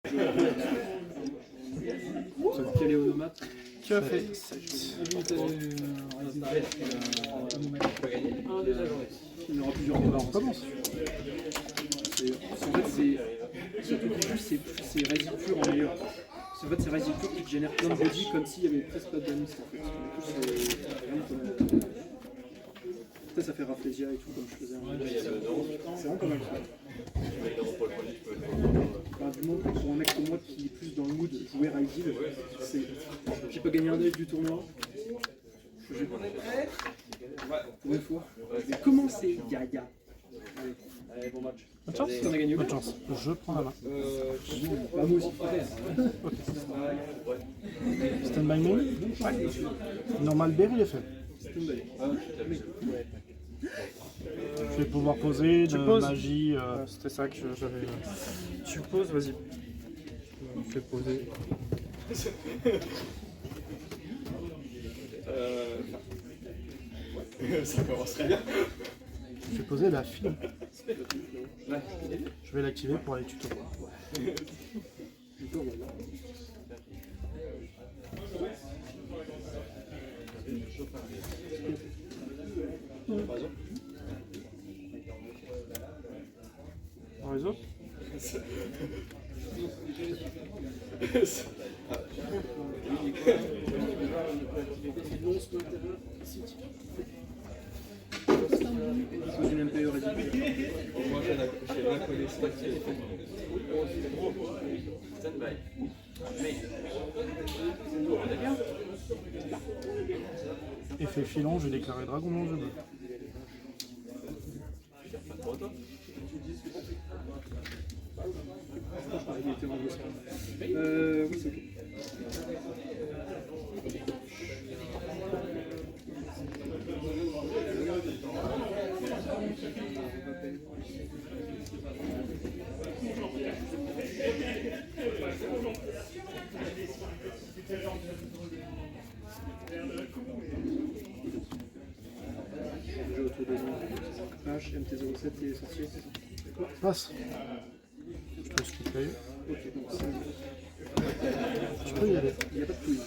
Quel est Onomate? Tu as fait 7. Il y aura plusieurs débats. On commence. En fait, surtout que c'est Rising Pure en meilleur. En fait, c'est Rising Pure qui génère plein de body comme s'il y avait presque pas de damage. En fait. Du coup, c'est vraiment comme. Ça fait Rafflesia et tout, comme je faisais. C'est vraiment pas mal. Du moins, pour un mec comme moi qui est plus dans le mood jouer Rising, j'ai pas gagné un œil du tournoi. Pour une fois. Je vais commencer, Gaga. Allez, bon match. Bonne chance. On a gagné. Bonne chance. Je prends la main. Bah, moi aussi. Stand by me. Normal berry est fait. Je vais pouvoir poser de magie. C'était ça que j'avais. Tu poses, vas-y. Je vais poser. Ça commence très bien. Je vais poser la fille. Je vais l'activer pour aller tuto. Réseau. Une MPE Rising. Moi j'ai rien collé stack qui est fait. Stand-by. Effet filant, je vais déclarer dragon dans le jeu bleu. Oui, c'est ok. Déjà autour des H, MT07 et sorcier. Passe. Je peux skipper. Ok, donc c'est. Tu peux y aller. Il n'y a pas de quiz.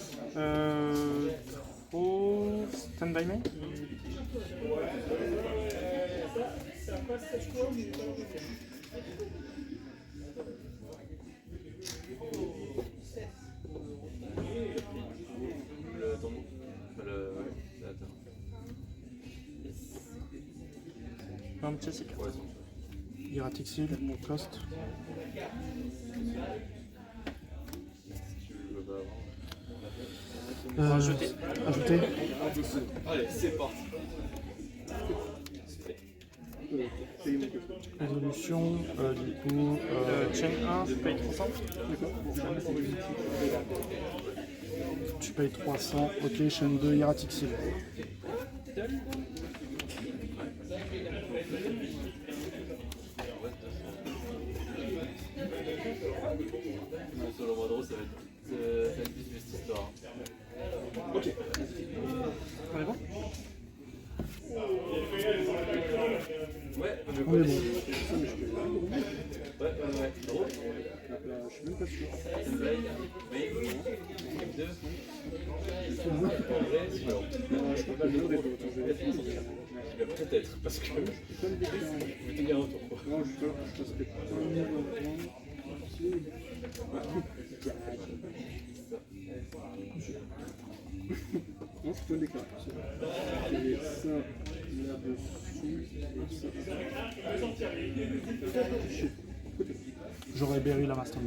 Trop. Stand by me. Le tombeau. Attends. Un petit cycle. Hieratic Seal, cost. Ajouter. Ajouter. Allez, c'est parti. Résolution, du coup. Chain 1, paye 300. Tu payes 300. Ok, chaîne 2, Hieratic Seal. Sur le mois de rose, ça va être vite cette histoire. Ok. On est bon? Ouais, je On est connais. bon. Ouais. Drôle. Je suis même pas sûr. Stand-by. Mais. 2. En vrai, alors. Je peux pas le donner. Peut-être, parce que. Je vais te dire un tour. Non, je passe peut-être pas un niveau à prendre. Non, je peux le déclarer. Il y a ça là-dessus et ça. J'aurais berry la master.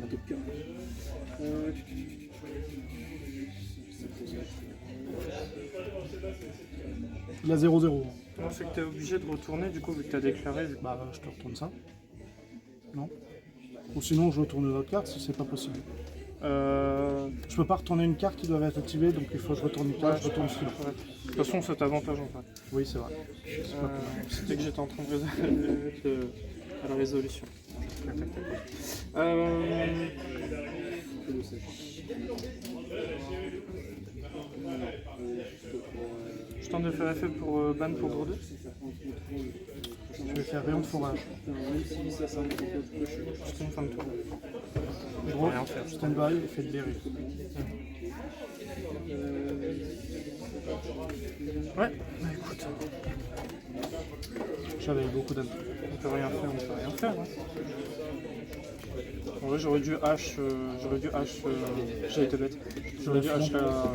Il a 0-0. Non, c'est que t'es obligé de retourner, du coup, vu que t'as déclaré. Bah, je te retourne ça. Non. Ou sinon, je retourne une autre carte si c'est pas possible. Je peux pas retourner une carte qui doit être activée, donc il faut que je retourne une carte, je retourne celui-là. Ouais. De toute façon, c'est avantage en fait. Oui, c'est vrai. C'était que j'étais en train de résoudre à la résolution. Je tente de faire effet pour ban pour draw 2. Je vais faire rayon de forage. Même si ça, c'est un peu Je tombe fin de tour. Je peux Draw, rien faire. stand-by, effet de berry. Ouais, bah écoute, J'avais beaucoup d'âme. on peut rien faire, hein. En vrai, j'aurais dû H, j'ai été bête. J'aurais dû H la...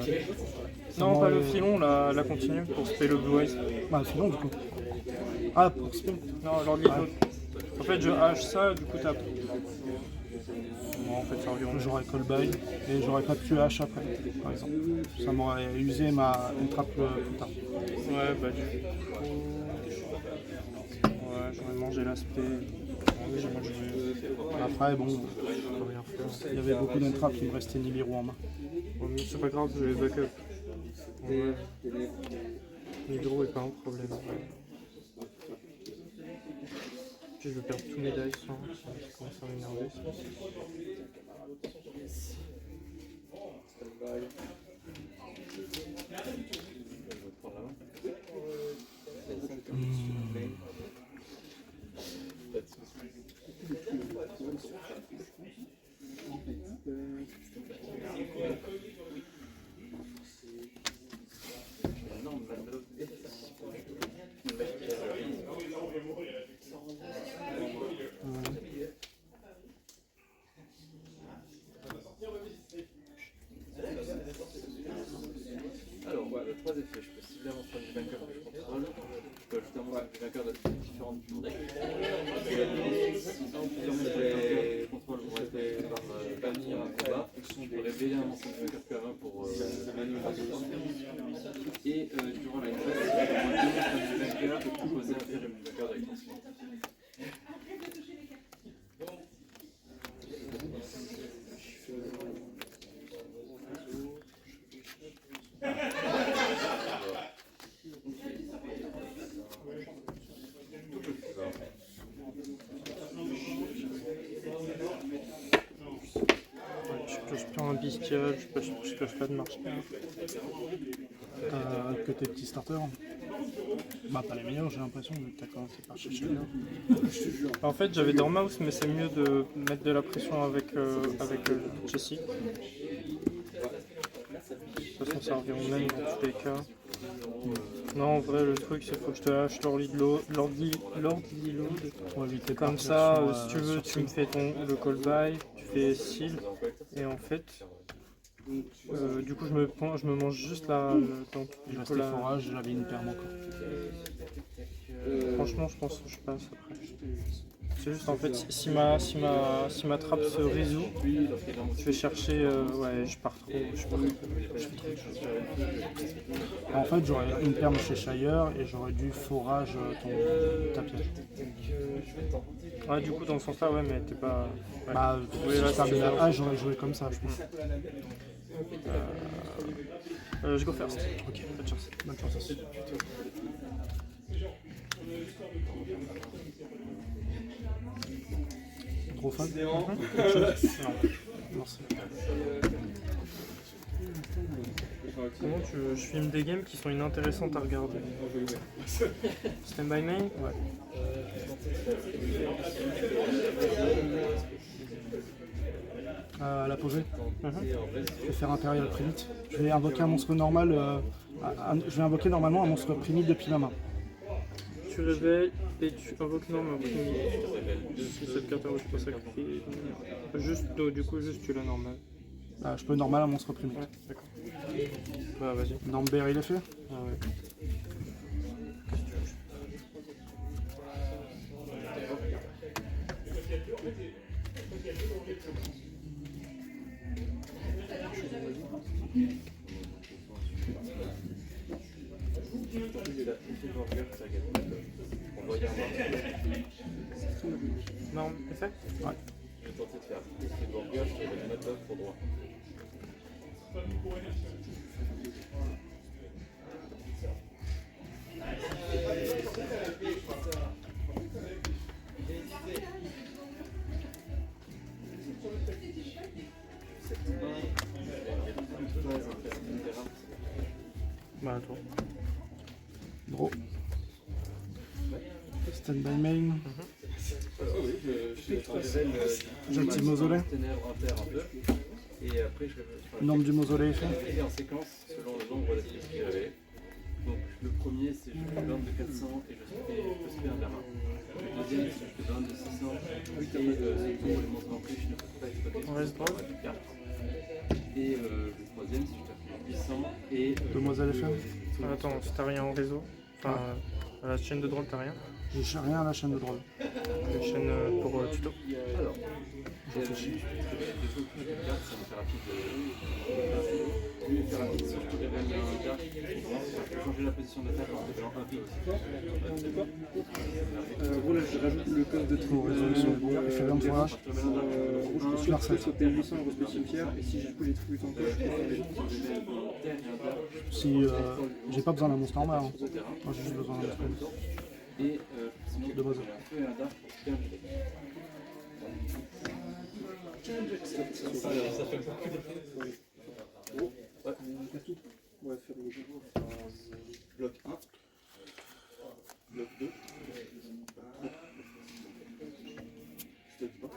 Non, pas le filon, la continue pour spell le Blue Eyes. Bah, filon du coup. Ah, pour spin. Non, Lord Lilo. En fait, je H ça, du coup, tape. Bon, en fait, ça revient. J'aurais call by et j'aurais pas pu H après, par exemple. Ça m'aurait usé ma entrap plus tard. Ouais, bah du coup... Ouais, j'aurais mangé l'aspect. Ouais, j'ai mangé... Après, bon, Je peux rien faire. il y avait beaucoup d'entraps, il me restait Nibiru en main. Bon, mais c'est pas grave, je vais backup. Ouais. L'hydro est pas un problème. Puis je vais perdre tous mes dice, hein. Ça commence à m'énerver. Ça. Alors, voilà, le 3 effets, je peux cibler un monstre du vainqueur que je contrôle. Je peux ajouter un monstre du vainqueur de différentes journées. Sinon, plusieurs monstres que je contrôle vont être par banni en combat. Je peux révéler un monstre du vainqueur PA20 pour et durant la phase, je peux prendre deux monstres du vainqueur et proposer un tir du vainqueur avec lancement. Je prends un bestial, je pioche pas de marche. Que tes petits starters. Bah, pas les meilleurs, j'ai l'impression, vu que t'as commencé par chercher là. En fait, j'avais Dormouse, mais c'est mieux de mettre de la pression avec Jessie. De toute façon, ça revient au même dans tous les cas. Non, en vrai, le truc, c'est qu'il faut que je te lâche Lord Lilo. Pour éviter de Comme partir ça, sur, si tu veux, sur tu me fais le call by, tu fais seal, et en fait, du coup, je me mange juste Il restait forage, j'avais une perme encore. Franchement, je pense que je passe après. C'est juste en fait, si ma trappe se résout, je vais chercher. Ouais, je pars trop. En fait, j'aurais une perme chez Shire et j'aurais dû forage ta piège. Ouais, du coup, dans ce sens-là, ouais, mais t'es pas. Ouais. Bah, Oui, si là, je termine c'est à ça. A, j'aurais joué comme ça, je pense. Je go first. Ok, bonne chance. Bonne chance. Trop fan. Non. Merci. Comment tu veux? Je filme des games qui sont inintéressantes à regarder. Stand by main? Ouais. À la posée. Je vais faire impérial primite. Je vais invoquer un monstre normal. Je vais invoquer normalement un monstre primite depuis ma main. Tu révèles et tu invoques normal. Si cette carte je peux sacrifier. Juste, du coup, juste tu l'as normal. Je peux normal un monstre primite. Ouais, d'accord. Bah, vas-y. Namber, il est fait. Ah ouais. Non, effet? Ouais. Je vais tenter de faire plus de burgers, je vais mettre l'offre pour droit. Bah, toi. Draw. Stand by main. Oui, je suis révèle J'active mausolée. ténèbres impair un peu. Et après, je révèle. Nombre du mausolée est fait. Et en séquence selon le nombre d'actifs qui est révélé. Donc le premier c'est je fais burn de 400 et je spé un berlin. Le deuxième c'est je fais burn de 600 et surtout les monstres d'empêche ne peuvent pas exploiter On reste droit. cette carte. Et le troisième c'est je fais 800 et Demoiselle FM. Attends, si t'as rien en réseau, enfin à la chaîne de drôle t'as rien. J'ai rien à la chaîne de drôle. La chaîne pour tuto. alors je réfléchis, je peux traiter des choses de cartes, ça me fait rapide lui faire rapide si je peux révéler un carte, je peux changer la position d'attaque en révélant un vide. Voilà, je rajoute le code de Pour résolution. Il fait 23 H. Je peux sauter à 800 et respecter une pierre, et si j'ai tous les trucs en coche, je peux faire Si j'ai pas besoin d'un monstre en main. Hein. Moi j'ai juste besoin d'un monstre. et sinon De base. un feu et un dark pour faire du deck. Ça fait beaucoup d'effets. Ouais. On va faire le jeu. Bloc 1. Bloc 2. Bloc 3.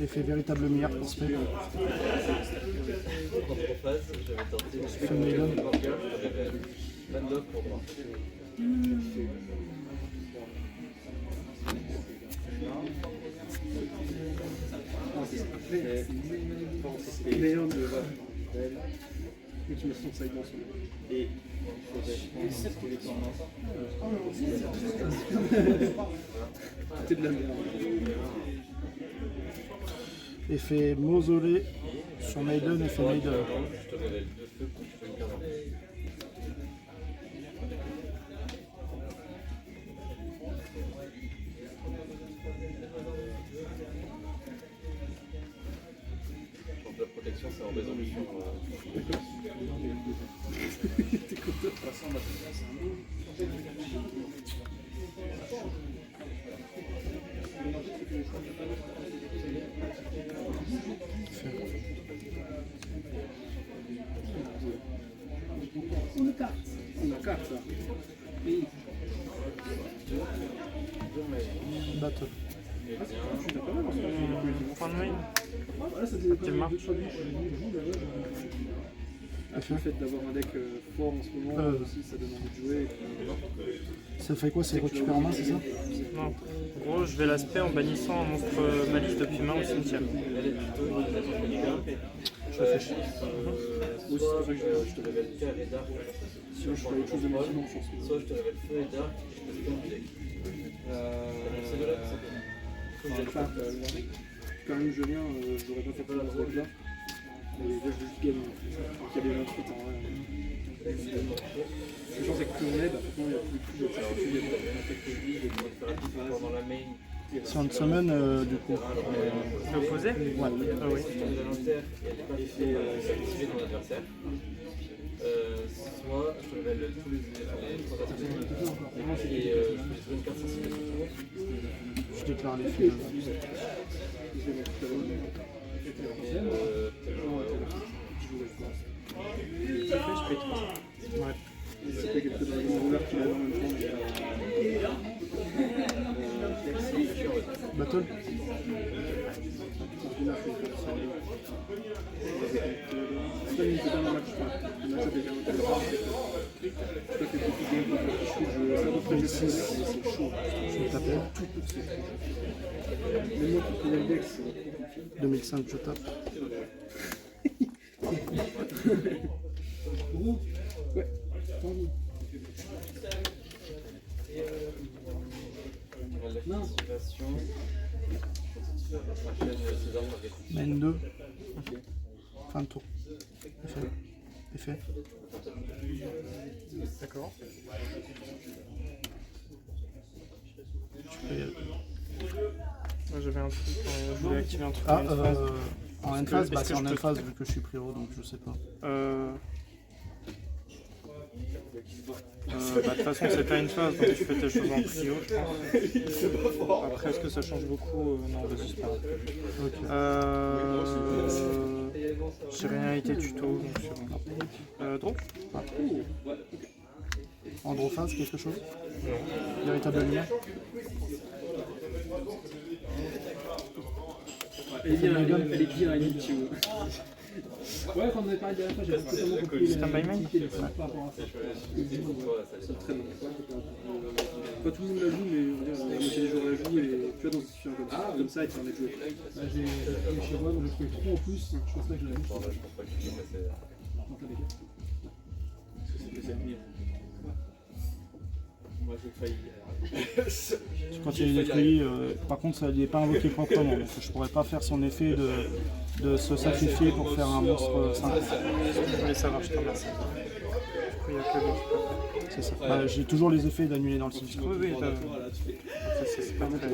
Effet véritable meilleur pour ce fait. En prophase, j'avais tenté de Feu Maiden. Landok pour moi. C'est Léon de et qui me sont side dans son Et il faudrait que les tendances. C'était de la merde. Effet mausolée sur Maiden, effet Maiden. Je te révèle deux feux pour que tu fasses une carte en plus. Donc la protection c'est en résolution. T'es content. On a carte ça. Oui. Battle. Fin de main. Voilà, ça faisait pas Quelle marque 2-3 nuits. Le fait d'avoir un deck fort en ce moment aussi, ça donne envie de jouer. Ça fait quoi? C'est récupérer en main, c'est ça? Non. En gros, je vais l'aspect en bannissant un monstre balise depuis main au cimetière. Je réfléchis. Aussi, c'est pour ça que Je te révèle Cave et Dark. sinon je ferais autre chose de ma dimanche en ce moment. Soit je te révèle Feu et Dark et je te spam du deck. C'est de là que ça fait. Quand même, je viens, j'aurais pas fait la droite là. Et là, je juste gagne. Donc il y a des 28 en vrai. La chance c'est que plus on aide, maintenant il n'y a plus de Alors tu as un effect de vie et tu vas te faire rapide pendant la main. Si on te summon, du coup. L'opposé? Ouais. Ah oui. Si tu es à l'inter et elle n'est pas activée ton adversaire. Soit je te révèle tous les trois attaques et je peux jouer une carte sensible. Je déclare l'effet. Je paye 300. Ouais. Si t'as quelques rouleurs qui l'avent en même temps. Battle. Je vais taper. 2005, je tape. Ouais, attends. L'activation. Ma chaîne César m'avait Main 2. Fin de tour. Effet. D'accord. Tu peux y aller. Moi j'avais un truc, je voulais activer un truc Ah, en phase. en end phase, bah c'est en end phase vu que je suis pris haut, donc je sais pas. Bah, de toute façon c'est pas une phase, donc tu fais tes choses en prio je pense. Après est-ce que ça change beaucoup? Non, vas-y c'est pas grave. Ok. J'ai rien été tuto, donc c'est bon. Draw? Androphase, quelque chose? Non. Véritable lumière? Elle est bien, elle est bien, Inichi. Ouais, quand on avait parlé de la dernière fois, j'avais totalement compris Stand by main? par rapport à ça. C'est très bon. Pas tout le monde la joue, mais on va dire, la moitié des joueurs la jouent, et tu vois, dans une situation comme ça, et tu permets de jouer. J'ai chez moi, donc je fais 3 en plus, je pense pas que je l'ai vu. Moi j'ai failli. Quand il est détruit, par contre, ça n'est pas invoqué proprement, donc je pourrais pas faire son effet de se sacrifier pour faire un monstre simple. Je voulais savoir, je te remercie. Du coup, il n'y a que lui qui peut faire. C'est ça. Bah, j'ai toujours les effets d'annuler dans le site. Oui, oui, c'est pas très...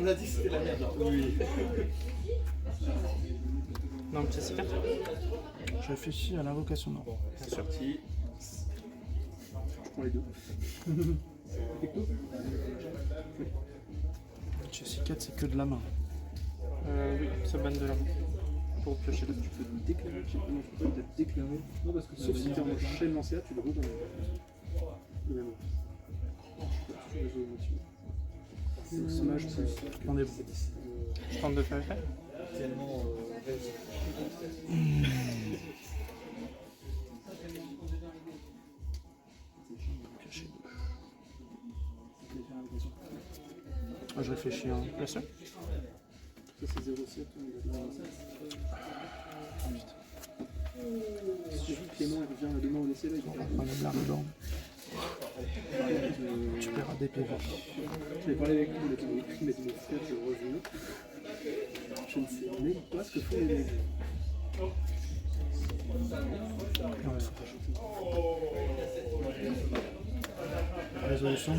On a dit que c'était la merde. Oui. Non, petit C4? Je réfléchis à l'invocation non. Bien sûr. Je prends les deux. Chez C4, c'est que de la main. Oui, ça banne de la main. Pour piocher dessus. Tu peux te déclarer, je sais pas, non, je peux pas te déclarer. Non, parce que sauf si t'es en chaîne lancée, tu le roules dans le même. Sommage, On est bon. Je tente de faire effet. Ah, je réfléchis. Hein. Bien sûr. ça c'est 0,7. Si je joue Clément, il revient demain au essai là, il On va prendre la dedans. Tu paieras des PV. J'avais parlé avec lui, il m'a dit mon frère, je reviens. Je ne sais même pas ce que font les mecs. Non, il faut pas. Résolution.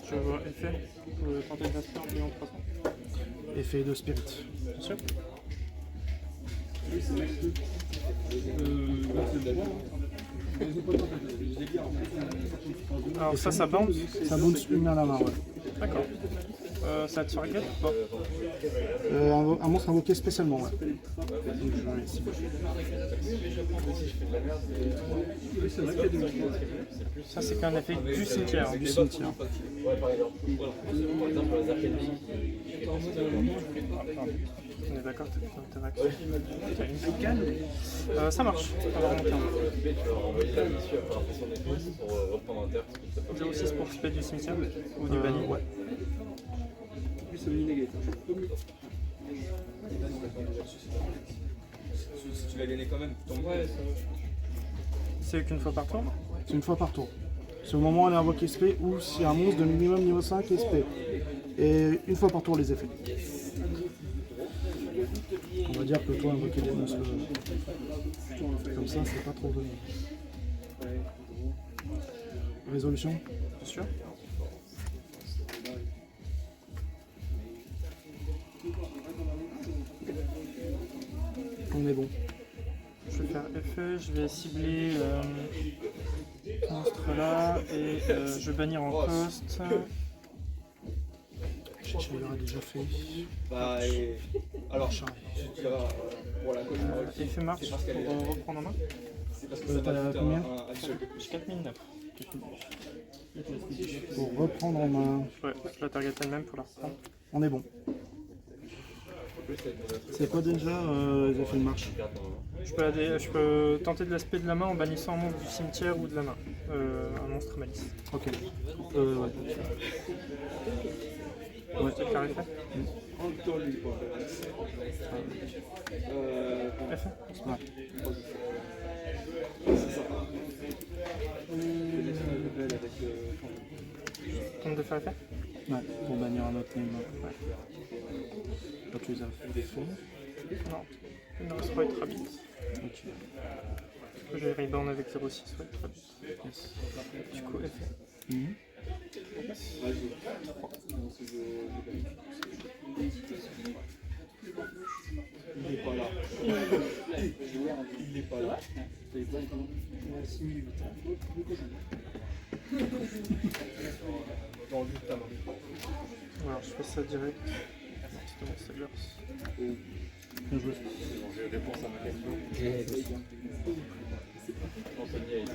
Je vois effet. Vous pouvez tenter de l'aspect en payant 300. Effet de spirit. Bien sûr. Oui, c'est max 2. Alors ça bounce. Ça bounce une à la main, ouais. D'accord. Ça te target ou pas? Un monstre invoqué spécialement, ouais. Donc, je vais ici. Oui, c'est vrai qu'il y a des mecs. Ça c'est qu'un effet du cimetière. Du cimetière. On est d'accord, t'as fait interaction. Ça marche. On va remonter un peu. 0,6 pour flipper du cimetière ou du banni. Ouais. Lui, c'est une négative. Si tu l'as gagné quand même, tu tombes. C'est qu'une fois par tour? C'est une fois par tour. C'est au moment où on est invoqué SP ou si un monstre de minimum niveau 5 SP. Et une fois par tour les effets. On va dire que toi invoquer des monstres comme ça, c'est pas trop donné. Résolution? Bien sûr. On est bon. Je vais faire effet, je vais cibler ce monstre là et je vais bannir en cost. Je l'aurais déjà fait. Bah, et... Alors, tu vas pour la commune. Effet marche pour reprendre en main. C'est parce que ça t'as va te combien J'ai 4009. Pour reprendre en main. Ouais, je la target elle-même pour la reprendre. On est bon. C'est quoi déjà les effets de marche? Je peux tenter de l'aspect de la main en bannissant un monstre du cimetière ou de la main. Un monstre malice. Ok. Ouais. Ouais, c'est clair effet. Effet. Ouais. Tente de faire effet. Ouais, pour bannir un autre name. Ouais. Quand tu les as fait. Non, il ne reste pas être rabbit. Ok. J'ai reborn avec 0,6, ouais, rabbit. Yes. Du coup, effet. Mhm. Il est pas là. Il est pas là. Dans le but de ta main. Alors, je fais ça direct. de mon Sagers. Bien joué. C'est bon, j'ai réponse à ma question. Anthony a été.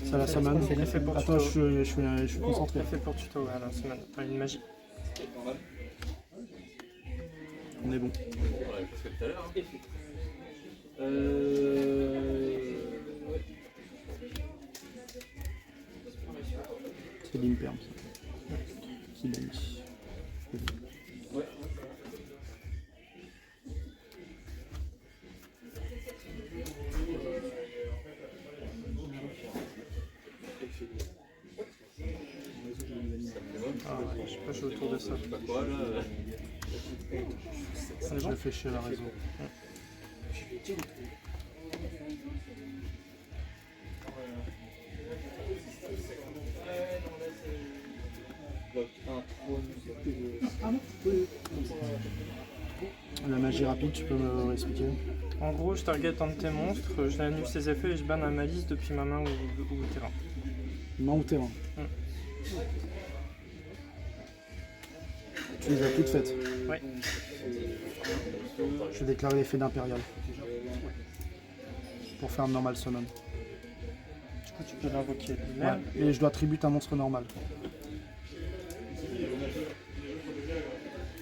Ça va, ça man. Effet pour Attends, tuto. je suis concentré. Effet pour tuto, voilà, c'est une magie. On est bon. On l'avait fait tout à l'heure. Hein. C'est l'imperm, ça. Qui l'a mis. Ouais. Ah, je sais pas, je suis autour de ça. Je sais pas quoi là. C'est Je bon. le fais chez la réseau. La magie rapide, tu peux me expliquer? En gros, je target un de tes monstres, je annule ses effets et je banne un malice depuis ma main ou au terrain. Main ou terrain? Mm. Tu les as toutes faites? Ouais. Je vais déclarer l'effet d'impérial. Pour faire un normal summon. Du coup, tu peux l'invoquer Ouais. lui-même. Et je dois tribute un monstre normal.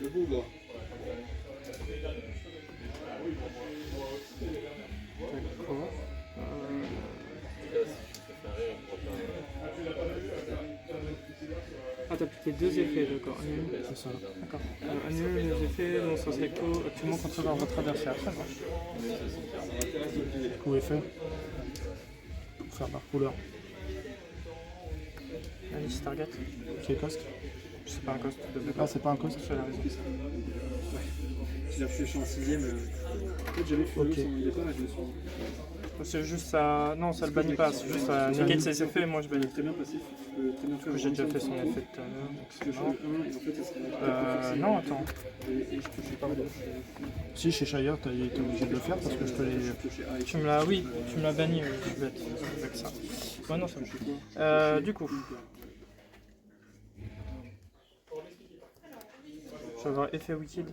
Le bougre. D'accord. Ah, t'as appliqué 2 effets, d'accord. Annule. C'est ça. D'accord. Annule les effets, monstre secto, actuellement contrôlant votre adversaire. Ça marche. Coup effet. Pour faire par couleur. Malice target. Qui est cost? C'est pas un cost de Ah, c'est pas un cost? Je la raison. Je l'ai refléché en 6ème. En fait, j'avais fait Ok. le son départ et je me suis C'est juste ça. Non, ça le bannit pas, c'est juste ça negate ses effets et moi je bannis. très bien passif. Je peux très bien faire. J'ai déjà fait son effet tout à l'heure. donc Je c'est fais bon. le 1 et en fait, ça serait. Non, attends. Et je peux pas le Si, chez Shire, t'as été obligé de le faire parce que je te l'ai. piocher A et Tu me l'as, oui, tu me l'as banni, je suis bête avec ça. Ouais, non, c'est bon. Du coup, je vais avoir effet wicked,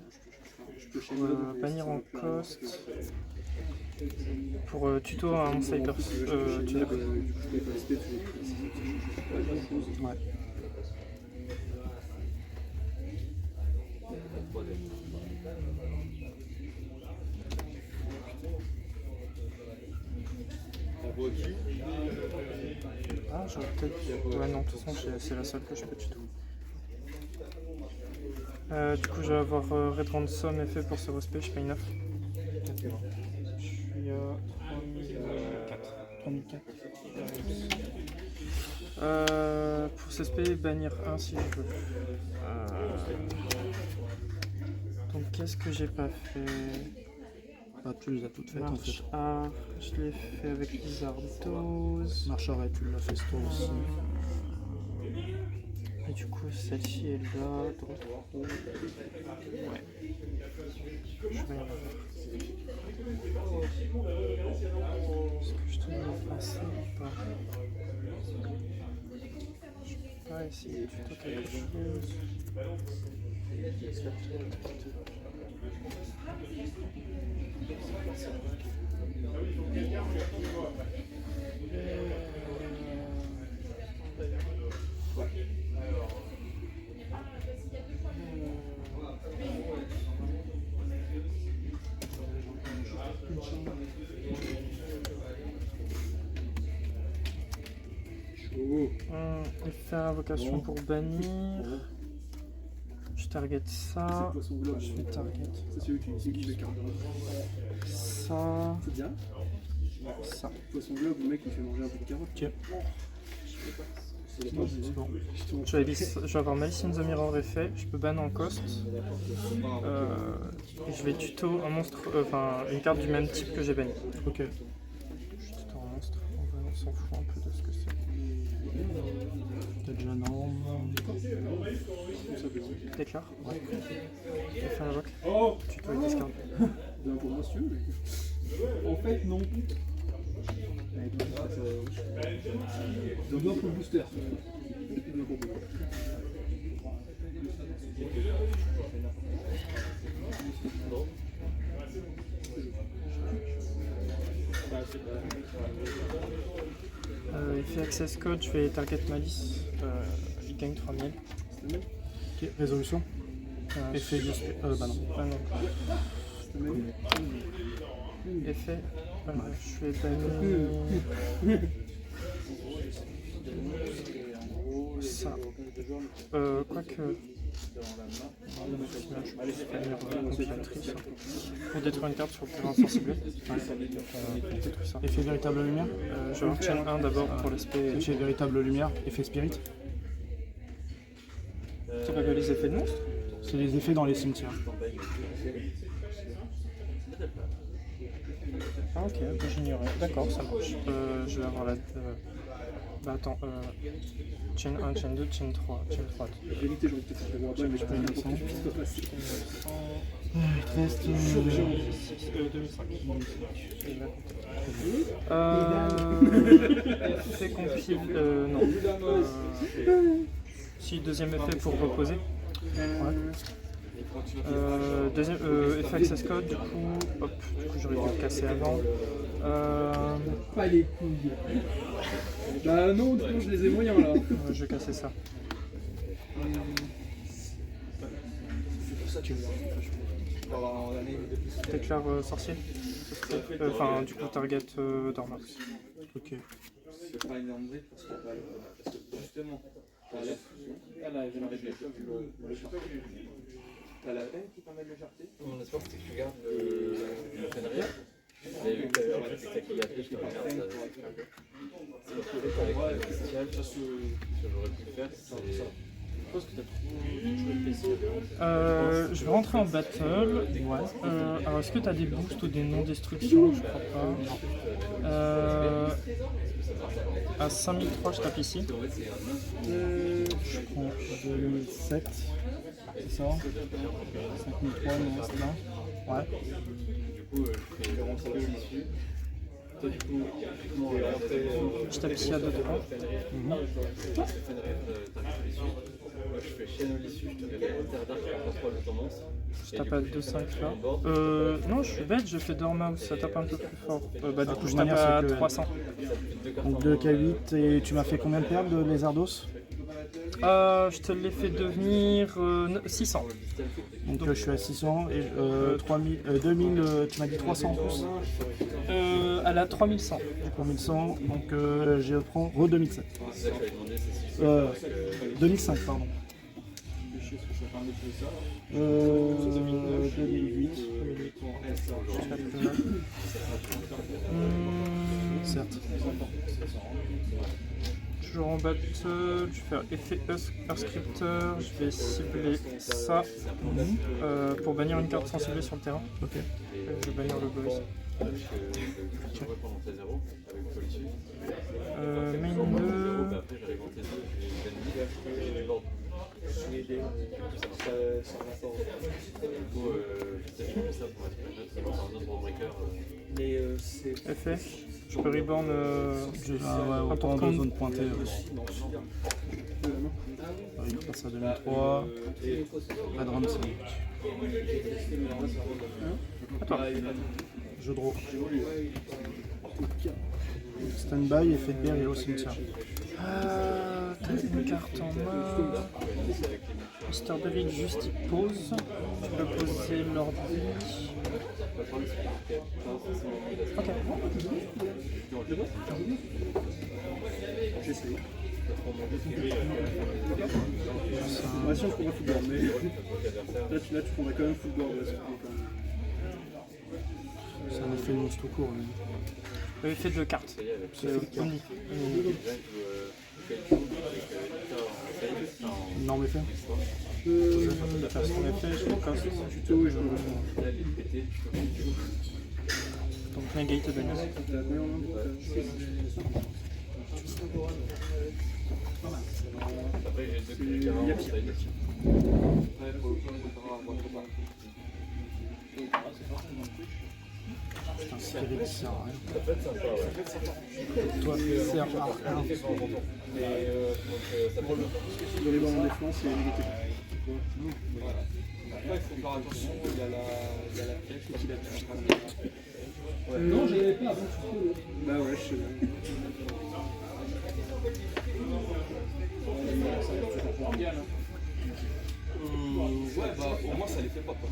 bannir en cost, pour tuto un monstre hyper tuteur. Ouais. Ah, j'aurais peut-être. Ouais, non, de toute façon, c'est la seule que je peux tuto. Du coup, je vais avoir Red Ransom effet pour ce respect, je paye 9. Je suis à 3004. Pour ce spé, bannir 1 si je veux. Donc, qu'est-ce que j'ai pas fait? Bah, tu les as toutes faites en fait. Marche art, je l'ai fait avec Lizardos. Marche arrêt, tu l'as fait toi aussi. Et du coup, celle-ci est là, donc. Ouais. Je vais y en faire. Est-ce que je te dois passer ou pas? Je peux pas essayer de tuto quelque chose. Et faire invocation pour bannir. Je target ça. Je vais target C'est celui qui utilise les cartes. ça. C'est bien. Ça. Poisson globe, le mec il fait manger un peu de carotte. Ok. C'est bon. Je vais avoir Malice in the Mirror effet. Je peux ban en cost. Et je vais tuto un monstre, enfin une carte du même type que j'ai banni. Ok. Je tuto un monstre. On s'en fout un peu de ce que c'est. T'as déjà un arme. Déclare. Ouais. Et fais un invoque. Tuto et discard. Bien pour moi, si tu veux. En fait, non. Donne-moi pour le booster. Donne-moi pour le booster. Effet access code, je fais target malice, il gagne 3000. Ok, résolution. Effet de bah non. Ah non. Effet, je fais bannir ça. Quoique. Pour détruire une carte sur le terrain sensible. Détruire ça. Effet véritable lumière. Je vais chain 1 d'abord pour l'aspect. Effet véritable lumière. Effet spirit. C'est pas que les effets de monstre? C'est les effets dans les cimetières. Ah ok, j'ignorais. D'accord, ça marche. Je vais avoir la... Bah attends, chain 1, chain 2, chain 3, chain 3. En réalité, j'aurais peut-être fait après, mais je peux pas puisse pas passer. Test. 2005. Effet compile... non. Si, deuxième effet pour reposer. Ouais. Deuxième effet access code, du coup j'aurais dû le casser avant. Pas les couilles. Bah non, du coup je les ai moyens là. Je vais casser ça. Déclare sorcier. Enfin, du coup target Dormax. Ok. C'est pas une arme parce que justement, t'as la peine qui permet de le charter. Mon espoir c'est que tu gardes le Fenrir. J'avais vu que t'avais c'est ça qui a fait, je te regarde ça. C'est peut-être avec le spécial, ce que j'aurais pu faire, c'est... Je pense que t'as trop joué le PC. Je vais rentrer en battle. Ouais. Alors est-ce que t'as des boosts ou des non-destructions? Je crois pas. À 5003 je tape ici. Je prends 2007. C'est ça. 5003, il me reste là. Ouais. Du coup, je fais rentrer le l'issue. Toi, du coup, comment Je tape ici à 2-3. Moi, je fais chaîne au l'issue, je te révèle Terre d'Arc par contrôle de tendance. Je tape à 2-5 là. Non, je suis bête, je fais Dormouse, ça tape un peu plus fort. Bah, du coup, je tape à 300. Donc 2K8, et tu m'as fait combien de pertes de Lézardos? Je te l'ai fait devenir 600. Donc je suis à 600 et 3000, 2000, tu m'as dit 300 en plus. Elle a 3100. 3100, donc je prends re 2007. 2005, pardon. 2008. Certes. Toujours en battle, je vais faire effet Earthscripter, je vais cibler ça pour bannir une carte sensible sur le terrain. Ok. Je vais bannir le boss. Main 2. Effet, je peux reborn autant de zones pointées. Il passe à 2003. La drame, c'est Attends. Je draw. Standby, effet de berry au cimetière. T'as une carte en main. Mister David, juste il pose. Tu peux poser l'ordi. Ok. J'essaye. Ouais, si on prendra football, mais là tu prendras quand même football. C'est un effet de monstre tout court. Effet de carte. C'est unique. Non, mais fait. Faire son effet, je peux casser son tuto et je peux donc negate de nuit. Après, j'ai deux plus de Putain, spirit, ça sert à rien. Ça peut être sympa, ouais. Toi, sert à rien. Mais ça prend le temps. Dans les bords en défense et négatif. Après, il faut faire attention, il y a la flèche qui la touche. Non, je l'avais pas avant, tu peux. Bah ouais, je sais pas. Ouais, bah au moins ça les fait pas quoi.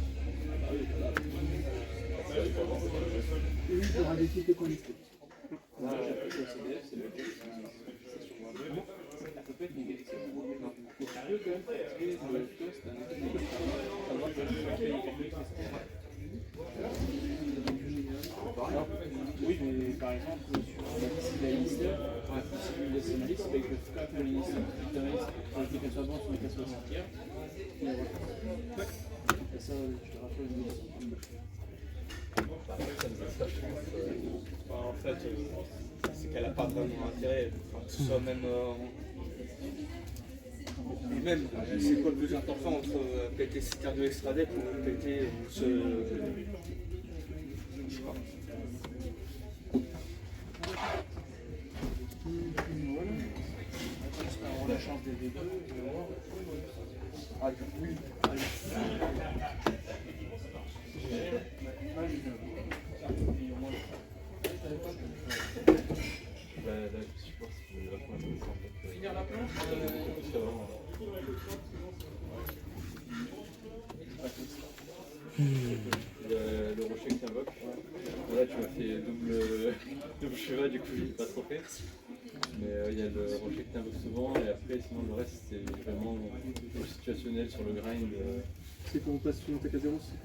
Et lui, il aura des tickets connectés. Oui, mais par exemple, sur la liste, si vous laissez une liste, c'est que quand la liste est qu'elle soit bonne, mais qu'elle soit sortir. Et voilà. Et ça, je te rappelle une liste. En fait, c'est qu'elle a pas vraiment intérêt. Enfin, que ce soit même. Même, c'est quoi le plus important entre péter ses cardio extra deck ou péter ce. Je sais pas. Voilà. J'espère avoir la chance des deux. Ah, oui. Là, je suppose que c'est vachement intéressant en fait. Finir la planche le rocher que tu invoques, là tu m'as fait double cheval, du coup je n'ai pas trop fait. Mais il y a le rocher que tu invoques souvent, et après sinon le reste c'est vraiment situationnel sur le grind. C'est quand on passe sur ta 0, c'est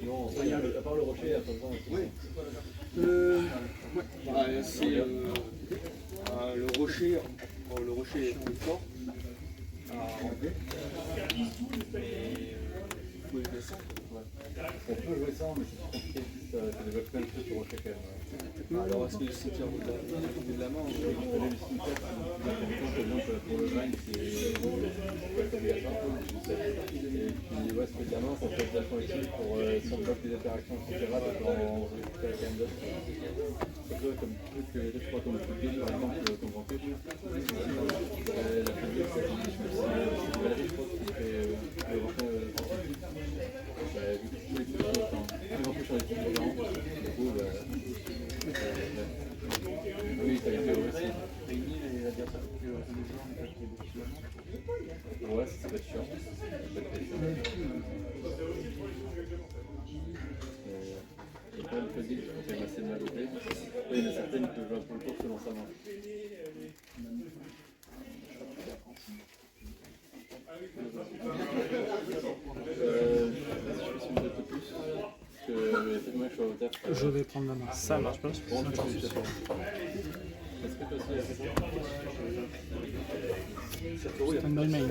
Non, à part le rocher, il n'y a pas besoin. Ouais. Bah, c'est le rocher est plus fort à enlever. Mais vous pouvez le descendre. On peut jouer ça, mais c'est compliqué. Ça développe plein de trucs sur rocher quand même. Alors est-ce que le cimetière vous de la main Je connais le cimetière, c'est pour le grind, c'est obligatoire. Et puis ouais, c'est de la main, ça peut être vachement utile pour si on bloque des interactions, etc. Tu peux en récupérer quand même d'autres. Comme truc, je crois comme le coup de guet, par exemple, comme vampire. La coup de guet, c'est Valérie, je crois, qui fait le vampire. Vu que tous les vampires sur les types différents, du coup, oui, ça a été aussi. Ouais, ça peut être chiant. Et quand même, le puzzle, je conseille assez de ma côté. Il y en a certaines que je joue un peu le tour selon sa main. Je suis un peu plus. Parce que moi, je suis au taf. Je vais prendre la main. Ça marche pas. Bon, je suis est-ce que toi aussi, il y a fait ça? Stand by main.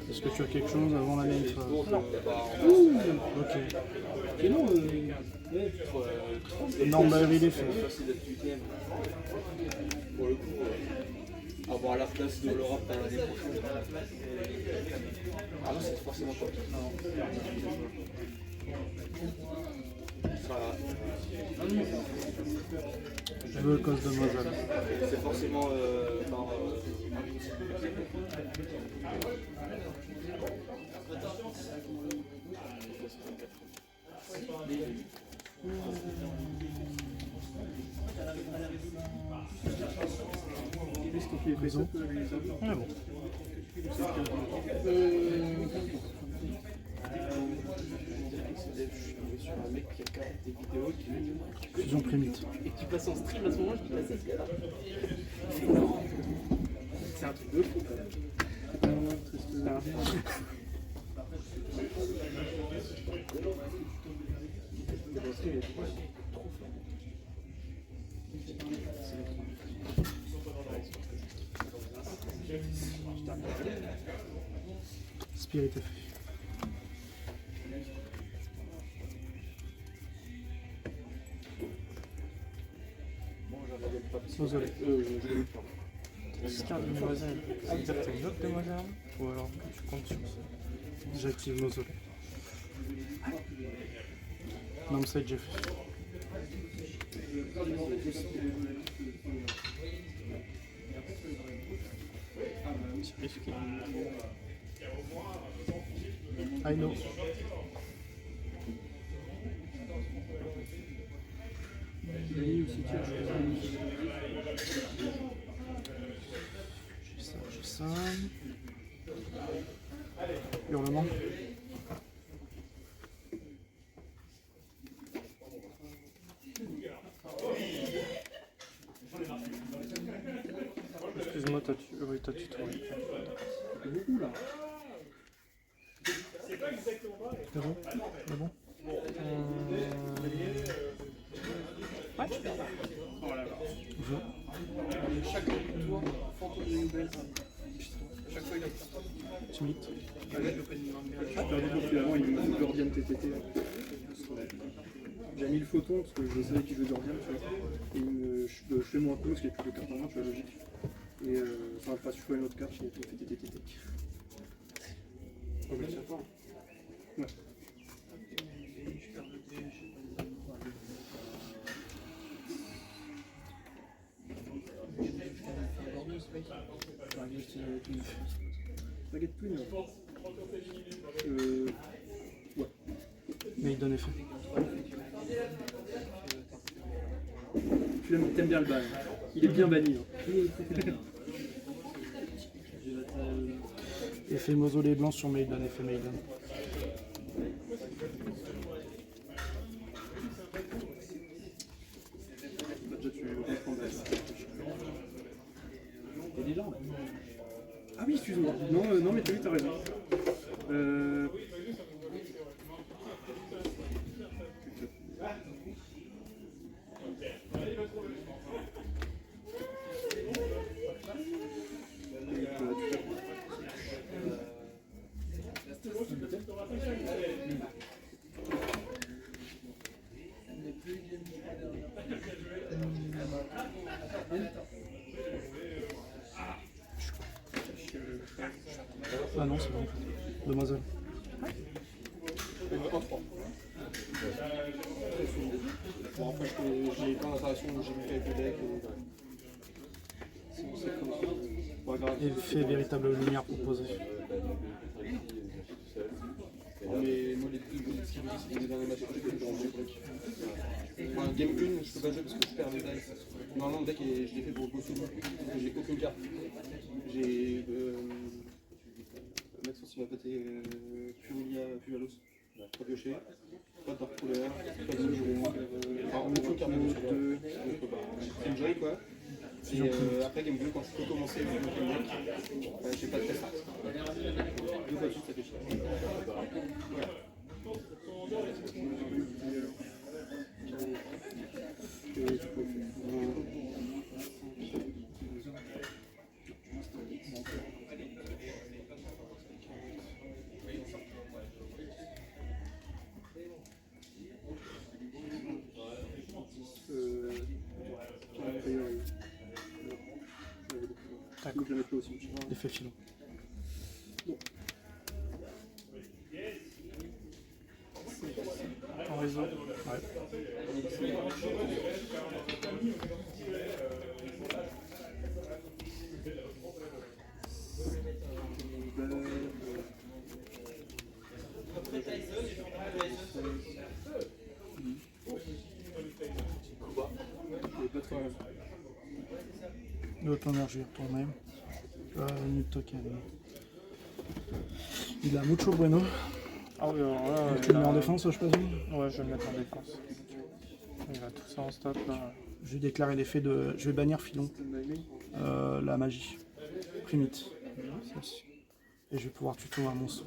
Est-ce que tu as quelque chose avant la main? Non. Ok. Et non, Non, bah il est fait. Facile d'être 8ème. Pour le coup, avoir la place de l'Europe dans l'année prochaine. Ah non, c'est forcément toi. Je veux cause de Moselle. C'est forcément par. qu'est-ce qu'on fait Raison. Ah bon. sur un mec qui regarde des vidéos qui Fusion primite. et qui passe en stream à ce moment, je dis, bah, c'est ce gars-là. C'est un truc de fou quand même. Spirit est fait. Mausolée. Est-ce qu'un demoiselle, ça veut dire que t'as une autre demoiselle ou alors que tu comptes sur ça? J'active Mausolée. Nameside j'ai fait. C'est risqué. I know. Vanille aussi, tiens, je J'ai ça. Hurlement. Excuse-moi, t'as tutoyé. C'est beaucoup là. C'est bon? C'est bon? Chaque tour, fantôme de nouvelles. Chaque fois il a Timide. Avec le panier. J'ai perdu parce qu'avant il me fait Gordian TTT. J'ai mis le photon parce que je savais qu'il jouait Gordian, tu vois. Et je fais mon coup parce qu'il n'y a plus de cartes en main, tu vois, logique. Et ça va pas choisir une autre carte, il fait TTT. Ouais, mais c'est fort. Ouais. Baguette plume. Ouais. Mais il donne effet. Tu t'aimes bien le ban. Il est bien banni. Hein. Effet mausolée blanc sur Maiden, effet Maiden. Bah, déjà tu reprends Il y a des jambes. Ah oui, excuse-moi. Non, mais t'as raison. Ah non, c'est bon. Demoiselle. En 3. Bon, après, j'ai plein d'interactions où j'ai vu avec le deck. C'est comme ça. Pas grave. Effet véritable lumière proposé. Mais moi, les ce qui me dit, c'est que les derniers matchs que j'ai fait, j'ai break. Enfin, game 1, je peux pas jouer parce que je perds le deck. Normalement, le deck, je l'ai fait pour bosser. J'ai aucune carte. J'ai. Maxence, il m'a pété Pujalos. Pas pioché. Pas de dark couleur. Pas de jeu. Enfin, aucune carte de c'est une jolie quoi. Et après, game 2, quand je peux commencer le deck, j'ai pas de test. 2 fois de suite, ça fait chier. D'accord. Je vais mettre là aussi. Effet filon. En réseau. L'autre énergie retournée. Une token. Il a mucho bueno. Ah oui, alors là. Tu le mets en défense, je présume. Ouais, je vais le mettre en défense. Il a tout ça en stop là. Je vais déclarer l'effet de. Je vais bannir filon. La magie. Primite. Celle-ci. Et je vais pouvoir tuto un monstre.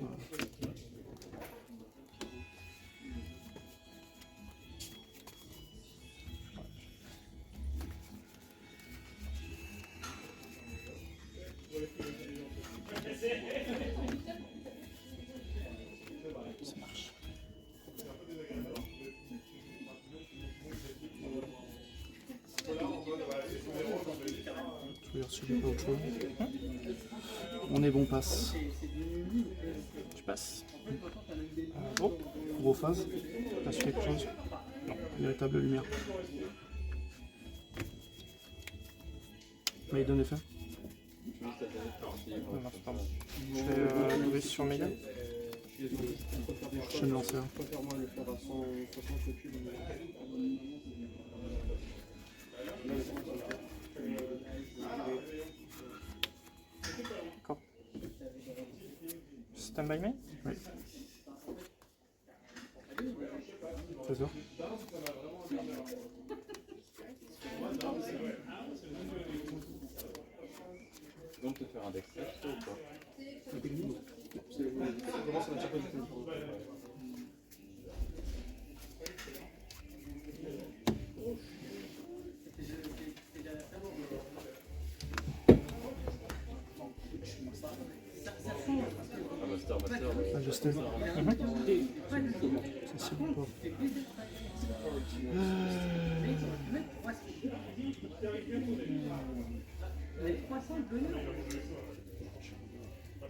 Ça marche. Je vais reçu pas autre chose. On est bon, passe. Tu passes. Oh, gros phase. T'as su quelque chose? Non, véritable lumière. Mais il donne effet. Non, c'est pas bon. Je fais brise sur Megan. Je vais me lancer. Je préfère moi le faire à 160 recul. Stand by me? Oui. J'adore. Donc te faire un deck 7 ou pas? Comment ça va pas du tout? Ah, master. Majesté. C'est bon pas.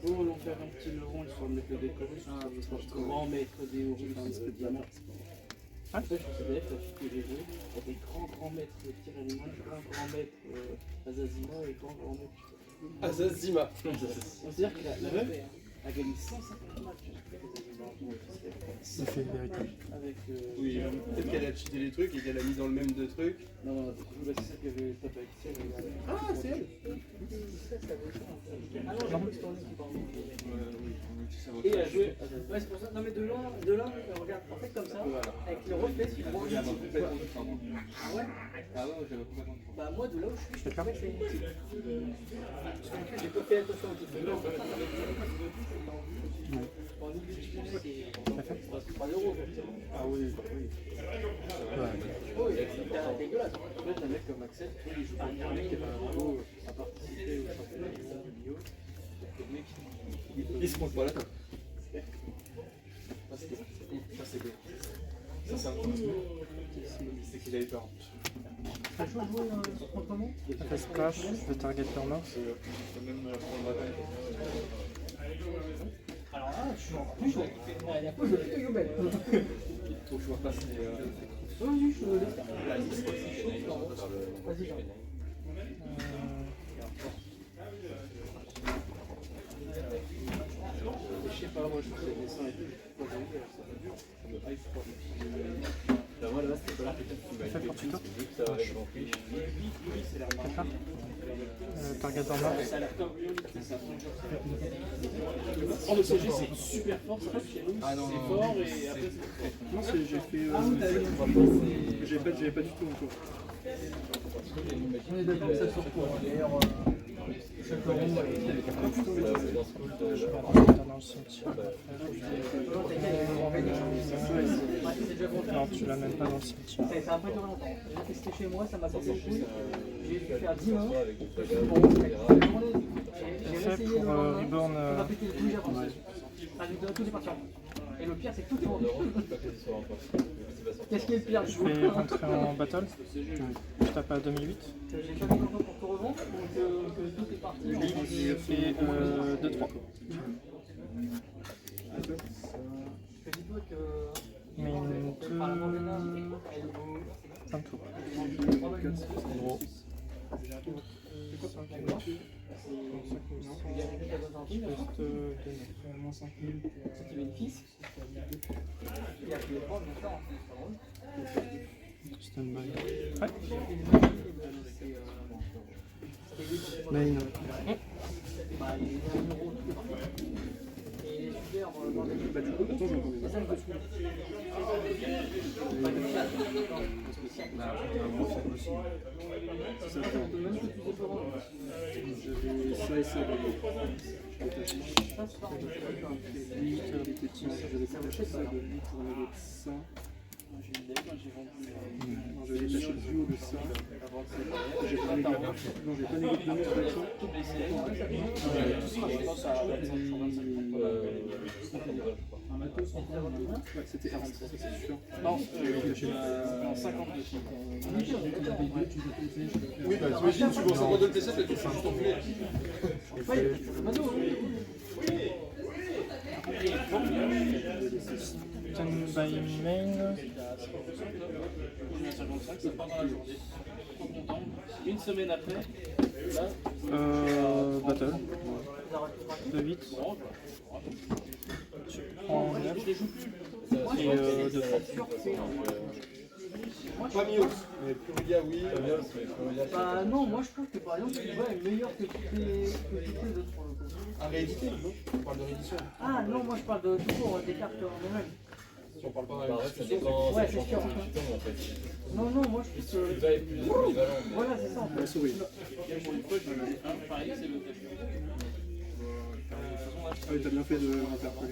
Nous allons faire un petit leurron histoire de mettre le décor. Grand maître des Orifans de diamant. En fait, je sais d'ailleurs que la fille que j'ai jouée, il y a des grands maîtres de Tyranniman, grand maître Azazima et grand maître. Azazima. C'est-à-dire que la meuf a gagné 150 matchs avec Azazima. C'est fait véritable. Avec. Oui, peut-être qu'elle a cheaté les trucs et qu'elle a mis dans le même de trucs. Non, c'est ça qui avait tapé avec Ciel. Ah, c'est elle. Ah non, j'ai pas qui parle. Et elle a joué. Ouais, c'est pour ça. Non, mais de là, regarde, en fait, comme ça, avec le reflet, tu vois. Ah ouais? Ah ouais, j'avais complètement. Bah, moi, de là où je suis, je trouvais que c'est inutile. Parce que j'ai pas fait attention au titre. Non, ça, ça va être en milieu de course, c'est 3 €. Ah oui. Oh, il est dégueulasse. En fait, un mec comme Axel, tu vois, il joue pas un mec qui avait un niveau à participer au championnat du monde du milieu. Le mec, Il se monte pas là. parce que Ça c'est bien. Ça c'est un peu. C'est qu'il avait peur. T'as toujours joué contre moi? Après splash, de target your mort. Même pour le bataille. Alors là, je suis encore plus chaud. Il y a pas de que Yobel. Faut que je vois pas si. Vas-y, je suis chaud. Vas-y, Jean. je sais pas, moi je fais des dessins et tout, je sais pas d'arriver, alors ça va dur, ça me hype pas. Moi là, c'était pas là, peut-être que tu m'as Fais pour tuto. vu que ça va être rempli. C'est la remarque. D'accord. Target your mort. Ça a l'air comme c'est un oh, le CG c'est super fort, ça touche chez nous, c'est fort et après c'est Non, j'ai fait. J'avais pas du tout encore. On est d'accord que ça sort pour d'ailleurs. Chaque euro, Dans le cimetière. c'est déjà bon. Non, tu l'amènes pas dans le cimetière. Ça a pas duré longtemps. J'ai testé chez moi, ça m'a sorti le couille. J'ai dû faire 10 mains. J'ai C'est essayé pour le lendemain. Reborn. On va péter le couille, j'ai avancé. Tout est parti en plus. Et le pire, c'est que tout est vendu. Qu'est-ce qui est le pire? Je vais rentrer en battle. Je tape à 2008. J'ai pas de temps pour te revendre, donc que tout est parti. Je fais 2-3. Dis-toi que. Mais une 2. Par la Vendetta, 5 tours. gros. C'était bénéfice. Il a fait les prendre, bien sûr. Stand by. Ouais. Main. Bah, il est à 1 euro, tout est parti. Et les super dans les. Bah, du coup, attends, j'en connais. C'est ça le coup de fou. Pas de fiat. Spécial. C'est ça, même que tu sais pas vendre. J'avais ça et ça dans Ça, c'est pas un j'avais détaché ça de lui pour en avoir ça. j'ai une idée quand j'ai vendu. Non, j'avais détaché le duo de ça. J'ai pas négocié. Non, j'ai pas négocié de ça. Tout baissé. Je pense à 25. Ouais, c'était 40, ça c'est sûr. Non, en 52. Oui, bah t'imagines, tu vends 52 T7 et tu fais juste enculer. Stand by main. Ça part dans la journée. Trop content. Une semaine après, là, Battle. De 8. Tu prends 9 je les joue plus. et 2-3. Pas Mios, mais Puria, oui. Bah non, moi je trouve que par exemple, Cuba est meilleur que toutes les autres pour le coup. Ah rééditer, non? On parle de réédition. Ah non, moi je parle de tout court, des cartes en eux-mêmes. Si on parle pas Bah, de ouais, ça restitution, dépend, Ouais, ça c'est dépend sûr. comment tu tombes en fait. Non, non, moi je pense Le que. bas est plus polyvalent. Voilà, c'est ça en fait. La souris. Pour une fois, je vais pareil, c'est le tapis. Ah oui, t'as bien fait de l'interpeller.